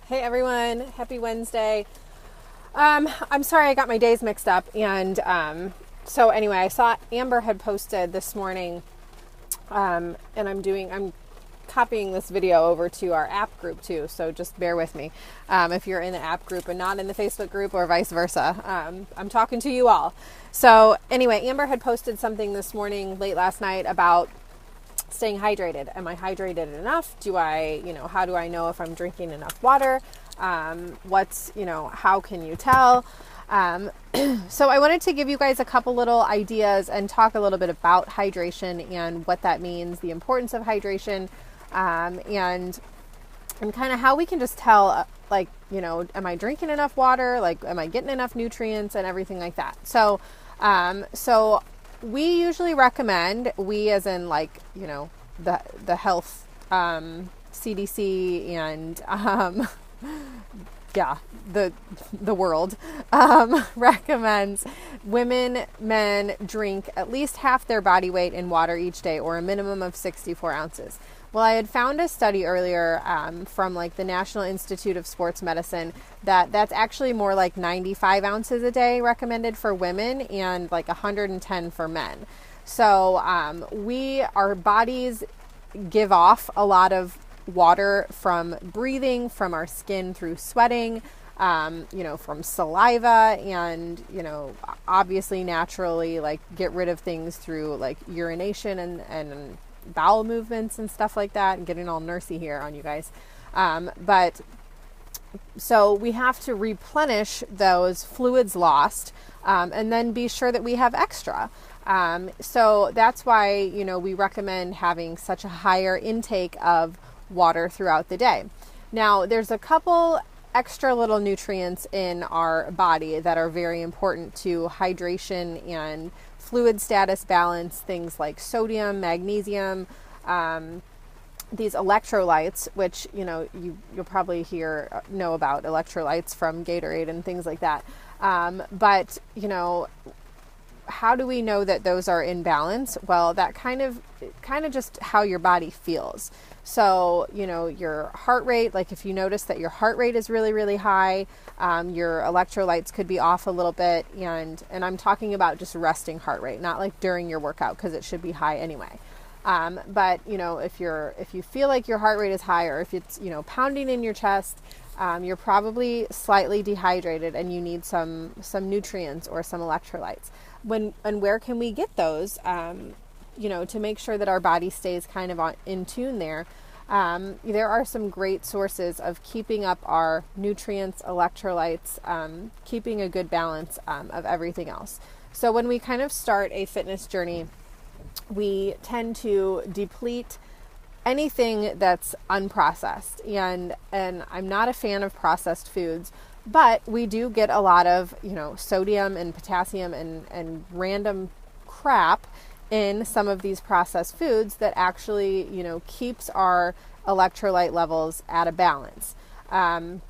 Hey everyone, happy Wednesday. I'm sorry I got my days mixed up, and so anyway, I saw Amber had posted this morning, and I'm copying this video over to our app group too, so just bear with me if you're in the app group and not in the Facebook group, or vice versa. I'm talking to you all. So anyway, Amber had posted something this morning late last night about staying hydrated. Am I hydrated enough? How do I know if I'm drinking enough water? How can you tell? So I wanted to give you guys a couple little ideas and talk a little bit about hydration and what that means, the importance of hydration, and kind of how we can just tell, am I drinking enough water? Like, am I getting enough nutrients and everything like that? So we usually recommend, we as in the health, CDC and, the world, recommends men drink at least half their body weight in water each day, or a minimum of 64 ounces. Well, I had found a study earlier from the National Institute of Sports Medicine that's actually more like 95 ounces a day recommended for women and 110 for men. So our bodies give off a lot of water from breathing, from our skin through sweating, from saliva, and, obviously naturally get rid of things through urination and bowel movements and stuff like that, and getting all nursey here on you guys. But so we have to replenish those fluids lost, and then be sure that we have extra. So that's why, we recommend having such a higher intake of water throughout the day. Now, there's a couple extra little nutrients in our body that are very important to hydration and fluid status balance, things like sodium, magnesium, these electrolytes, which, you'll probably know about electrolytes from Gatorade and things like that. But how do we know that those are in balance? Well, that kind of just how your body feels. So, your heart rate, if you notice that your heart rate is really, really high, your electrolytes could be off a little bit. And I'm talking about just resting heart rate, not during your workout, because it should be high anyway. But, if you feel like your heart rate is high, or if it's, pounding in your chest, you're probably slightly dehydrated and you need some nutrients or some electrolytes. Where can we get those? To make sure that our body stays kind of in tune there. There are some great sources of keeping up our nutrients, electrolytes, keeping a good balance of everything else. So when we kind of start a fitness journey, we tend to deplete anything that's unprocessed. And I'm not a fan of processed foods, but we do get a lot of, sodium and potassium and random crap in some of these processed foods that actually, keeps our electrolyte levels at a balance. I'm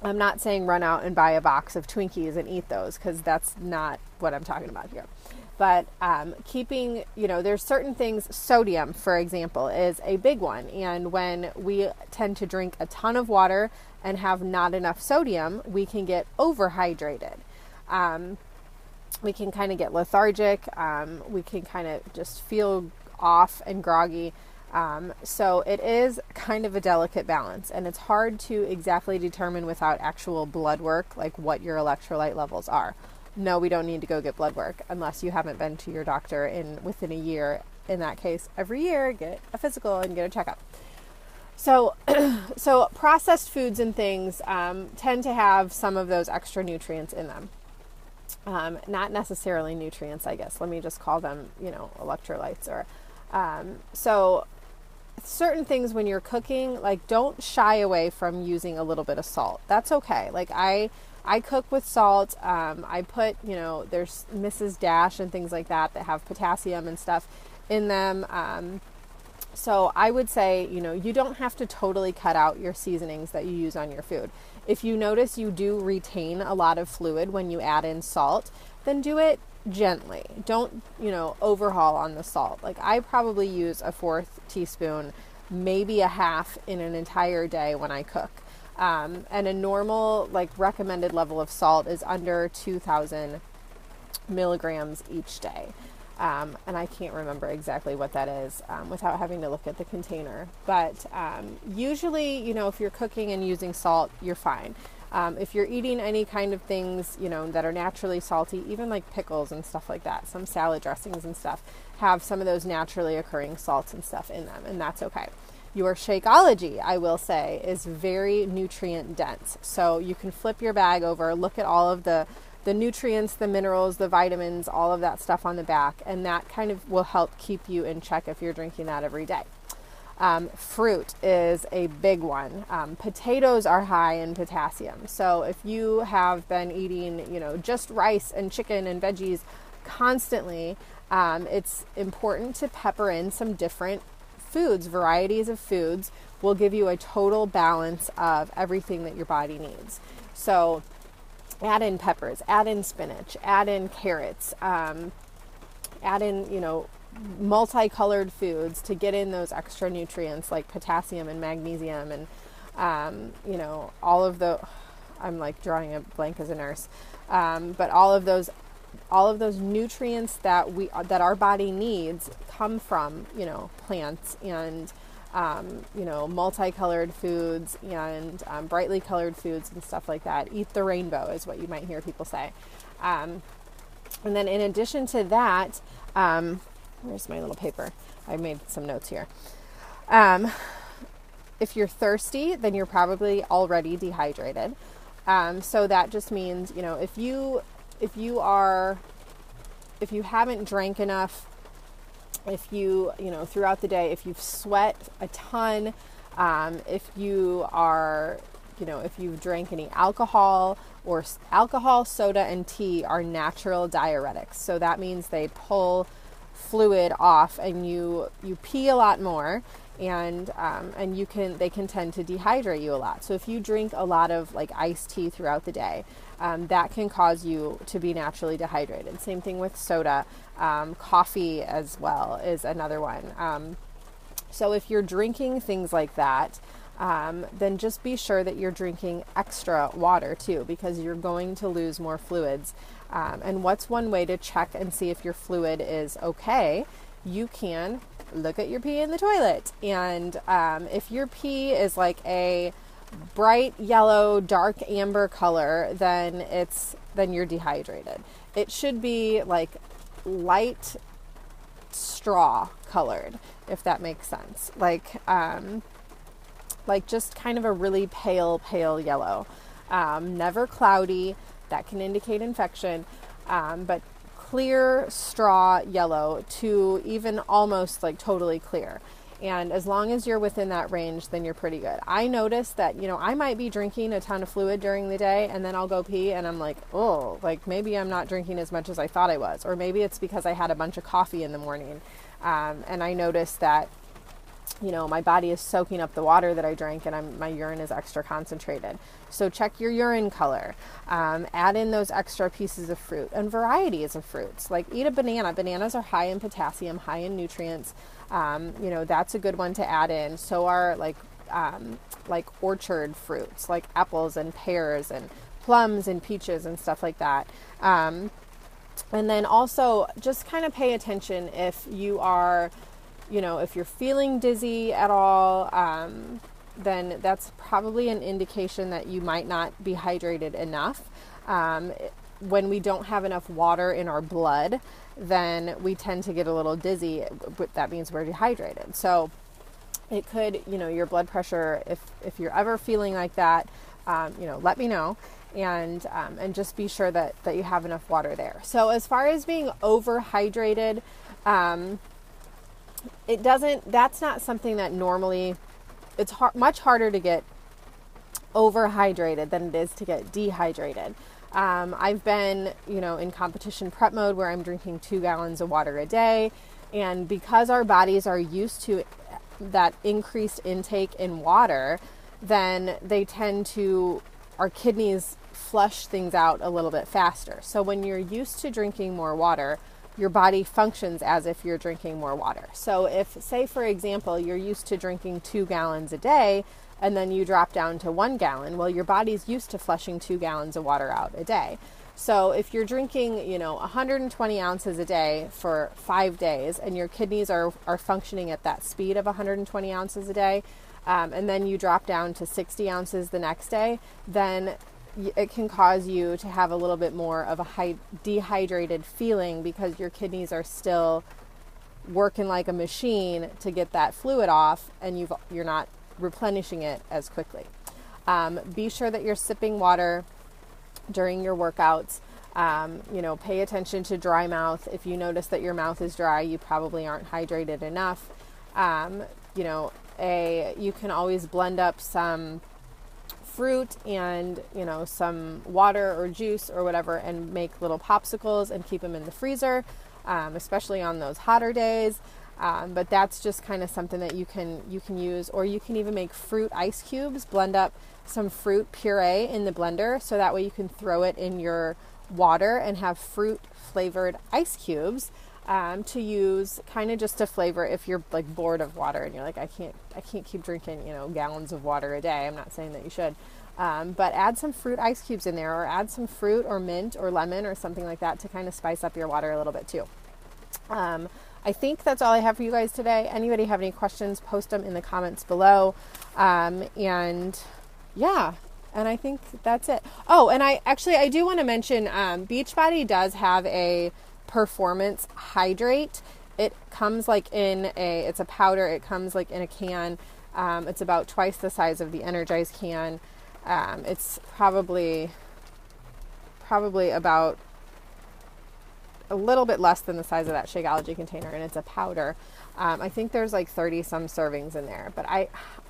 not saying run out and buy a box of Twinkies and eat those, because that's not what I'm talking about here. But keeping, there's certain things, sodium, for example, is a big one. And when we tend to drink a ton of water and have not enough sodium, we can get overhydrated. We can kind of get lethargic. We can kind of just feel off and groggy. So it is kind of a delicate balance, and it's hard to exactly determine without actual blood work, what your electrolyte levels are. No, we don't need to go get blood work unless you haven't been to your doctor within a year. In that case, every year, get a physical and get a checkup. So processed foods and things tend to have some of those extra nutrients in them. Not necessarily nutrients, I guess. Let me just call them, electrolytes. Or so certain things when you're cooking, don't shy away from using a little bit of salt. That's okay. I cook with salt. I put, there's Mrs. Dash and things like that have potassium and stuff in them. So I would say, you don't have to totally cut out your seasonings that you use on your food. If you notice you do retain a lot of fluid when you add in salt, then do it gently. Don't, overhaul on the salt. I probably use a 1/4 teaspoon, maybe a half in an entire day when I cook. And a normal, like, recommended level of salt is under 2,000 milligrams each day. And I can't remember exactly what that is without having to look at the container. But usually, if you're cooking and using salt, you're fine. If you're eating any kind of things, that are naturally salty, even like pickles and stuff like that, some salad dressings and stuff have some of those naturally occurring salts and stuff in them, and that's okay. Your Shakeology, I will say, is very nutrient dense. So you can flip your bag over, look at all of the nutrients, the minerals, the vitamins, all of that stuff on the back, and that kind of will help keep you in check if you're drinking that every day. Fruit is a big one. Potatoes are high in potassium. So if you have been eating, just rice and chicken and veggies constantly, it's important to pepper in some different foods. Varieties of foods will give you a total balance of everything that your body needs. So add in peppers, add in spinach, add in carrots, add in, multicolored foods to get in those extra nutrients like potassium and magnesium and, all of the, I'm like drawing a blank as a nurse, but all of those nutrients that our body needs come from, plants and, multicolored foods and brightly colored foods and stuff like that. Eat the rainbow is what you might hear people say. And then in addition to that, where's my little paper? I made some notes here. If you're thirsty, then you're probably already dehydrated. So that just means, if you haven't drank enough, if you, throughout the day, if you've sweat a ton, if you are, if you've drank any alcohol, or alcohol, soda, and tea are natural diuretics. So that means they pull fluid off and you pee a lot more, and they can tend to dehydrate you a lot. So if you drink a lot of like iced tea throughout the day, that can cause you to be naturally dehydrated. Same thing with soda. Coffee as well is another one. So if you're drinking things like that, then just be sure that you're drinking extra water too, because you're going to lose more fluids. And what's one way to check and see if your fluid is okay? You can look at your pee in the toilet. And if your pee is like a bright yellow, dark amber color, then you're dehydrated. It should be like light straw colored, if that makes sense. Like just kind of a really pale yellow. Never cloudy. That can indicate infection. But clear straw yellow to even almost like totally clear. And as long as you're within that range, then you're pretty good. I notice that, I might be drinking a ton of fluid during the day, and then I'll go pee and I'm like, oh, like maybe I'm not drinking as much as I thought I was. Or maybe it's because I had a bunch of coffee in the morning. And I noticed that, my body is soaking up the water that I drank, and my urine is extra concentrated. So check your urine color. Add in those extra pieces of fruit and varieties of fruits. Like eat a banana. Bananas are high in potassium, high in nutrients. That's a good one to add in. So are like orchard fruits, like apples and pears and plums and peaches and stuff like that. And then also just kind of pay attention if you are, if you're feeling dizzy at all, then that's probably an indication that you might not be hydrated enough. When we don't have enough water in our blood, then we tend to get a little dizzy, but that means we're dehydrated. So it could, your blood pressure, if you're ever feeling like that, let me know. And just be sure that you have enough water there. So as far as being overhydrated, that's not something that normally, it's much harder to get overhydrated than it is to get dehydrated. I've been, in competition prep mode where I'm drinking 2 gallons of water a day. And because our bodies are used to that increased intake in water, then our kidneys flush things out a little bit faster. So when you're used to drinking more water, your body functions as if you're drinking more water. So if, say, for example, you're used to drinking 2 gallons a day and then you drop down to 1 gallon, well, your body's used to flushing 2 gallons of water out a day. So if you're drinking, 120 ounces a day for 5 days and your kidneys are functioning at that speed of 120 ounces a day, and then you drop down to 60 ounces the next day, then it can cause you to have a little bit more of a dehydrated feeling because your kidneys are still working like a machine to get that fluid off, and you're not replenishing it as quickly. Be sure that you're sipping water during your workouts. Pay attention to dry mouth. If you notice that your mouth is dry, you probably aren't hydrated enough. You can always blend up some fruit and some water or juice or whatever and make little popsicles and keep them in the freezer, especially on those hotter days. But that's just kind of something that you can use. Or you can even make fruit ice cubes. Blend up some fruit puree in the blender so that way you can throw it in your water and have fruit flavored ice cubes to use kind of just to flavor if you're like bored of water and you're like, I can't keep drinking gallons of water a day. I'm not saying that you should, but add some fruit ice cubes in there, or add some fruit or mint or lemon or something like that to kind of spice up your water a little bit too. I think that's all I have for you guys today. Anybody have any questions, post them in the comments below. And I think that's it. Oh, and I do want to mention, Beachbody does have a performance hydrate. It comes it's a powder. It comes like in a can. It's about twice the size of the Energize can. It's probably about a little bit less than the size of that Shakeology container, and it's a powder. I think there's like 30 some servings in there, but I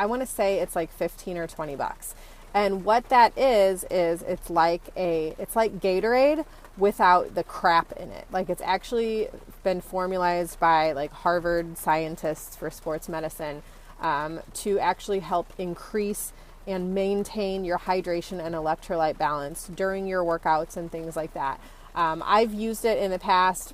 want to say it's like 15 or 20 bucks. And what that is it's like Gatorade without the crap in it. Like, it's actually been formulated by like Harvard scientists for sports medicine to actually help increase and maintain your hydration and electrolyte balance during your workouts and things like that. I've used it in the past.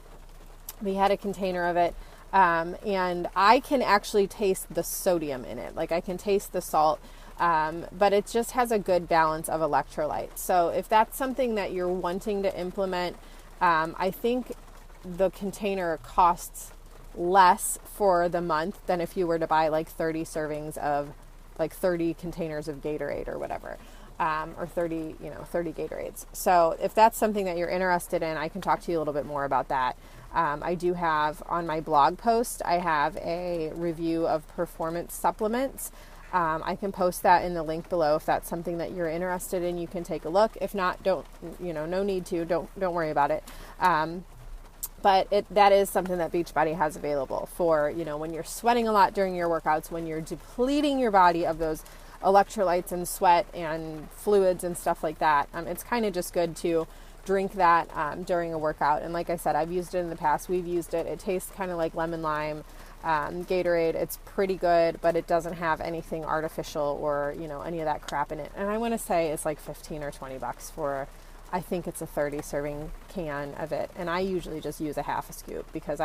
We had a container of it, and I can actually taste the sodium in it. Like, I can taste the salt, but it just has a good balance of electrolytes. So if that's something that you're wanting to implement, I think the container costs less for the month than if you were to buy like 30 servings of like 30 containers of Gatorade or whatever. Or 30 Gatorades. So if that's something that you're interested in, I can talk to you a little bit more about that. I do have on my blog post, I have a review of performance supplements. I can post that in the link below. If that's something that you're interested in, you can take a look. If not, no need to, don't worry about it. But that is something that Beachbody has available for, when you're sweating a lot during your workouts, when you're depleting your body of those electrolytes and sweat and fluids and stuff like that. It's kind of just good to drink that during a workout. And like I said, I've used it in the past. We've used it. It tastes kind of like lemon lime Gatorade. It's pretty good, but it doesn't have anything artificial or any of that crap in it. And I want to say it's like 15 or 20 bucks for, I think it's a 30 serving can of it. And I usually just use a half a scoop because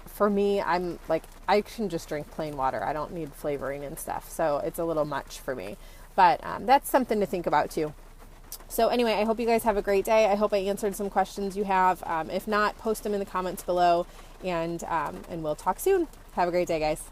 for me, I'm like, I can just drink plain water. I don't need flavoring and stuff. So it's a little much for me. But that's something to think about too. So anyway, I hope you guys have a great day. I hope I answered some questions you have. If not, post them in the comments below, and we'll talk soon. Have a great day, guys.